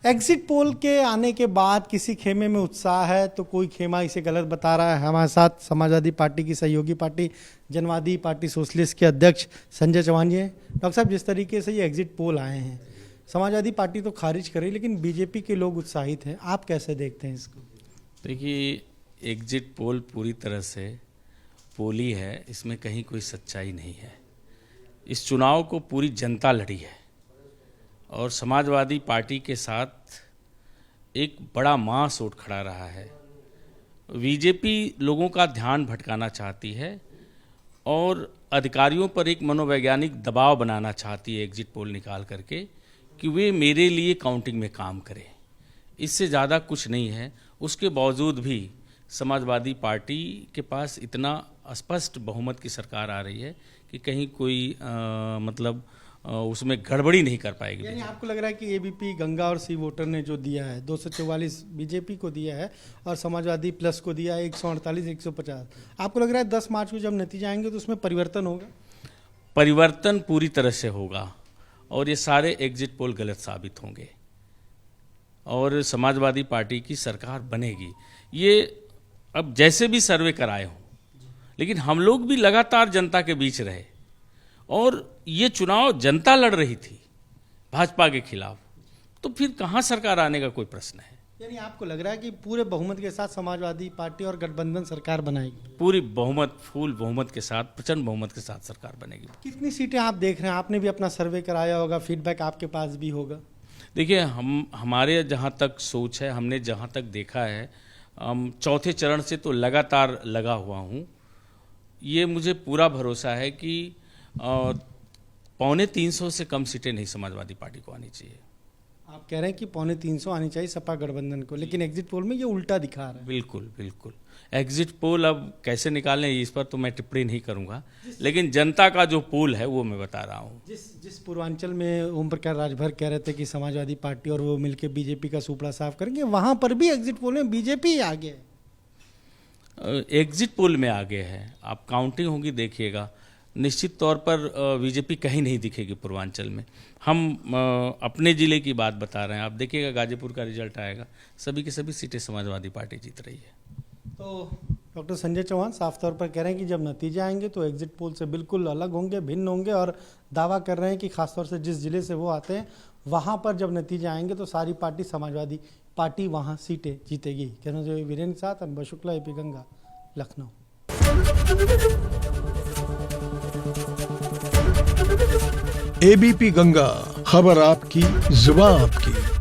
Exit poll के आने के बाद किसी खेमे में उत्साह है तो कोई खेमा इसे गलत बता रहा है। हमारे साथ समाजवादी पार्टी की सहयोगी पार्टी जनवादी पार्टी सोशलिस्ट के अध्यक्ष संजय चौहान जी हैं। डॉक्टर साहब, जिस तरीके से ये एग्जिट पोल आए हैं, समाजवादी पार्टी तो खारिज करे लेकिन बीजेपी के लोग उत्साहित हैं, आप कैसे देखते हैं इसको? देखिए, एग्जिट पोल पूरी तरह से पोल ही है, इसमें कहीं कोई सच्चाई नहीं है। इस चुनाव को पूरी जनता लड़ी है और समाजवादी पार्टी के साथ एक बड़ा मास उठ खड़ा रहा है। बीजेपी लोगों का ध्यान भटकाना चाहती है और अधिकारियों पर एक मनोवैज्ञानिक दबाव बनाना चाहती है एग्जिट पोल निकाल करके कि वे मेरे लिए काउंटिंग में काम करें। इससे ज़्यादा कुछ नहीं है। उसके बावजूद भी समाजवादी पार्टी के पास इतना स्पष्ट बहुमत की सरकार आ रही है कि कहीं कोई उसमें गड़बड़ी नहीं कर पाएगी। यानी आपको लग रहा है कि एबीपी गंगा और सी वोटर ने जो दिया है 244 बीजेपी को दिया है और समाजवादी प्लस को दिया है 148 150, आपको लग रहा है 10 मार्च को जब नतीजे आएंगे तो उसमें परिवर्तन होगा? परिवर्तन पूरी तरह से होगा और ये सारे एग्जिट पोल गलत साबित होंगे और समाजवादी पार्टी की सरकार बनेगी। ये अब जैसे भी सर्वे कराए हों, लेकिन हम लोग भी लगातार जनता के बीच रहे और ये चुनाव जनता लड़ रही थी भाजपा के खिलाफ, तो फिर कहाँ सरकार आने का कोई प्रश्न है। यानी आपको लग रहा है कि पूरे बहुमत के साथ समाजवादी पार्टी और गठबंधन सरकार बनाएगी? पूरी बहुमत, फुल बहुमत के साथ, प्रचंड बहुमत के साथ सरकार बनेगी। कितनी सीटें आप देख रहे हैं? आपने भी अपना सर्वे कराया होगा, फीडबैक आपके पास भी होगा। देखिए, हमारे जहाँ तक सोच है, हमने जहाँ तक देखा है, हम चौथे चरण से तो लगातार लगा हुआ हूँ। ये मुझे पूरा भरोसा है कि 350 से कम सीटें नहीं समाजवादी पार्टी को आनी चाहिए। आप कह रहे हैं कि 350 आनी चाहिए सपा गठबंधन को, लेकिन एग्जिट पोल में ये उल्टा दिखा रहा है। बिल्कुल बिल्कुल। एग्जिट पोल अब कैसे निकालें इस पर तो मैं टिप्पणी नहीं करूंगा, लेकिन जनता का जो पोल है वो मैं बता रहा हूँ। जिस पूर्वांचल में ओम प्रकाश राजभर कह रहे थे कि समाजवादी पार्टी और वो मिलकर बीजेपी का सुपड़ा साफ करेंगे, वहां पर भी एग्जिट पोल में बीजेपी आगे है। एग्जिट पोल में आगे है, आप काउंटिंग होगी देखिएगा, निश्चित तौर पर बीजेपी कहीं नहीं दिखेगी पूर्वांचल में। हम अपने ज़िले की बात बता रहे हैं, आप देखिएगा गाजीपुर का रिजल्ट आएगा, सभी की सभी सीटें समाजवादी पार्टी जीत रही है। तो डॉक्टर संजय चौहान साफ तौर पर कह रहे हैं कि जब नतीजे आएंगे तो एग्जिट पोल से बिल्कुल अलग होंगे, भिन्न होंगे, और दावा कर रहे हैं कि खासतौर से जिस जिले से वो आते हैं वहाँ पर जब नतीजे आएंगे तो सारी पार्टी समाजवादी पार्टी वहाँ सीटें जीतेगी। कहना जो वीरेंद्र के साथ अनुभव शुक्ला, एपी गंगा, लखनऊ। एबीपी गंगा, खबर आपकी, जुबान आपकी।